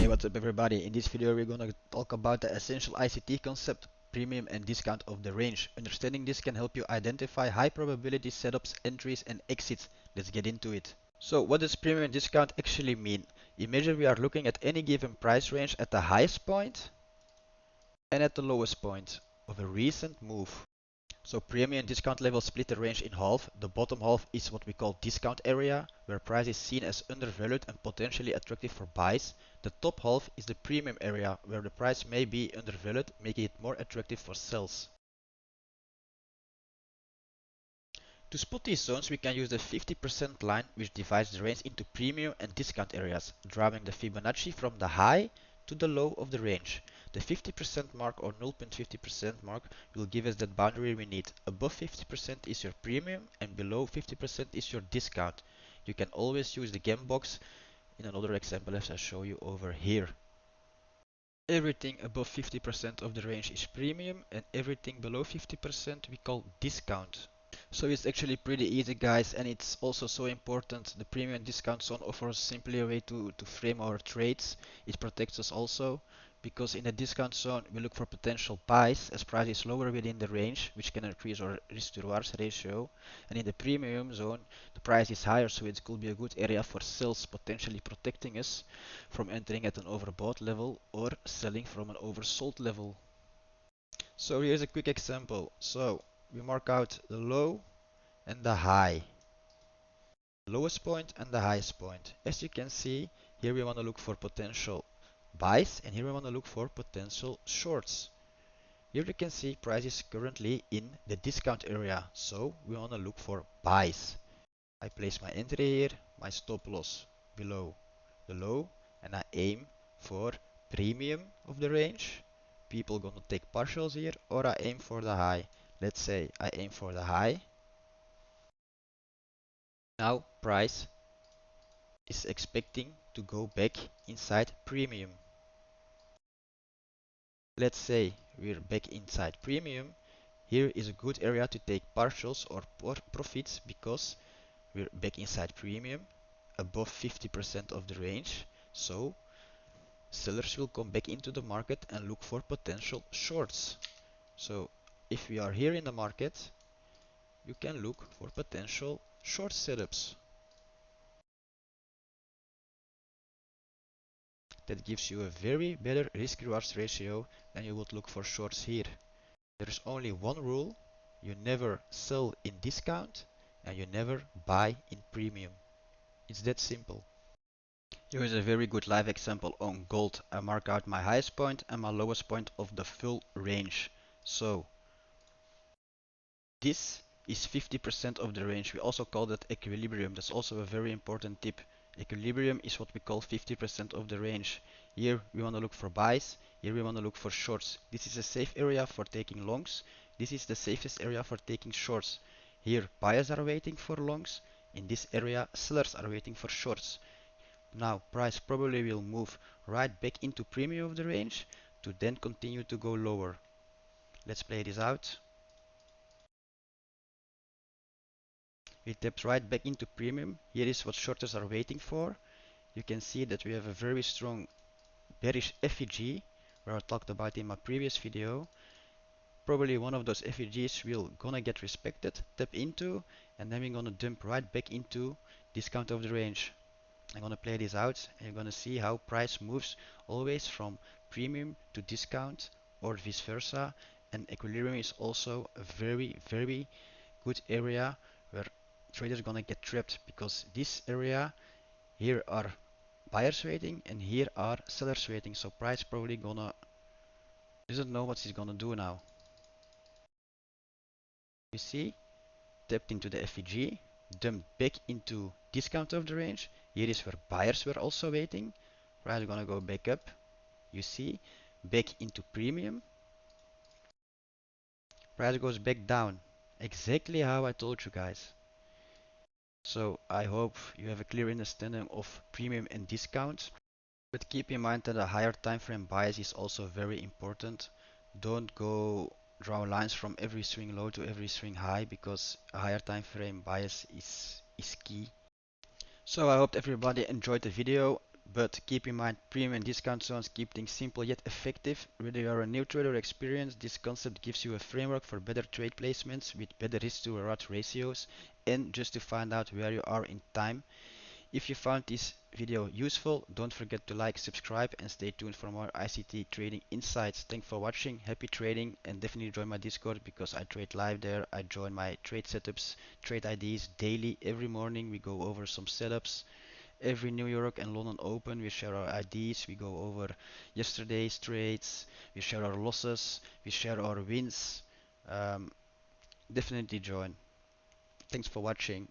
Hey, what's up everybody? In this video we're gonna talk about the essential ICT concept, premium and discount of the range. Understanding this can help you identify high probability setups, entries and exits. Let's get into it. So what does premium and discount actually mean? Imagine we are looking at any given price range at the highest point and at the lowest point of a recent move. So premium and discount levels split the range in half. The bottom half is what we call discount area, where price is seen as undervalued and potentially attractive for buys. The top half is the premium area, where the price may be undervalued, making it more attractive for sells. To spot these zones, we can use the 50% line, which divides the range into premium and discount areas, drawing the Fibonacci from the high to the low of the range. The 50% mark or 0.50% mark will give us that boundary we need. Above 50% is your premium and below 50% is your discount. You can always use the gem box in another example as I show you over here. Everything above 50% of the range is premium and everything below 50% we call discount. So it's actually pretty easy guys, and it's also so important. The premium discount zone offers simply a way to frame our trades. It protects us also because in the discount zone we look for potential buys as price is lower within the range, which can increase our risk to rewards ratio, and in the premium zone the price is higher, so it could be a good area for sales, potentially protecting us from entering at an overbought level or selling from an oversold level. So here's a quick example. So we mark out the low and the high, lowest point and the highest point. As you can see, here we want to look for potential buys and here we want to look for potential shorts. Here you can see price is currently in the discount area, so we want to look for buys. I place my entry here, my stop loss below the low, and I aim for premium of the range. People gonna take partials here, or I aim for the high. Let's say I aim for the high. Now price is expecting to go back inside premium. Let's say we're back inside premium. Here is a good area to take partials or profits because we're back inside premium above 50% of the range. So sellers will come back into the market and look for potential shorts. So if we are here in the market, you can look for potential short setups. That gives you a very better risk rewards ratio than you would look for shorts here. There is only one rule: you never sell in discount and you never buy in premium. It's that simple. Here is a very good live example on gold. I mark out my highest point and my lowest point of the full range. So this is 50% of the range. We also call that equilibrium. That's also a very important tip. Equilibrium is what we call 50% of the range. Here we want to look for buys. Here we want to look for shorts. This is a safe area for taking longs. This is the safest area for taking shorts. Here buyers are waiting for longs. In this area sellers are waiting for shorts. Now price probably will move right back into premium of the range to then continue to go lower. Let's play this out. It taps right back into premium. Here is what shorters are waiting for. You can see that we have a very strong bearish FEG, where I talked about in my previous video. Probably one of those FEGs will gonna get respected, tap into, and then we're gonna dump right back into discount of the range. I'm gonna play this out and you're gonna see how price moves always from premium to discount or vice versa. And equilibrium is also a very good area where traders gonna get trapped, because this area here are buyers waiting and here are sellers waiting. So price probably gonna doesn't know what he's gonna do now. You see, tapped into the FEG, dumped back into discount of the range. Here is where buyers were also waiting. Price is gonna go back up. You see, back into premium. Price goes back down. Exactly how I told you guys. So I hope you have a clear understanding of premium and discount. But keep in mind that a higher time frame bias is also very important. Don't go draw lines from every swing low to every swing high, because a higher time frame bias is key. So I hope everybody enjoyed the video. But keep in mind, premium and discount zones keep things simple yet effective. Whether you are a new trader or experienced, this concept gives you a framework for better trade placements with better risk to reward ratios and just to find out where you are in time. If you found this video useful, don't forget to like, subscribe, and stay tuned for more ICT trading insights. Thanks for watching, happy trading, and definitely join my Discord because I trade live there. I join my trade setups, trade IDs daily. Every morning we go over some setups. Every New York and London Open we share our IDs, we go over yesterday's trades, we share our losses, we share our wins. Um, Definitely join. Thanks for watching.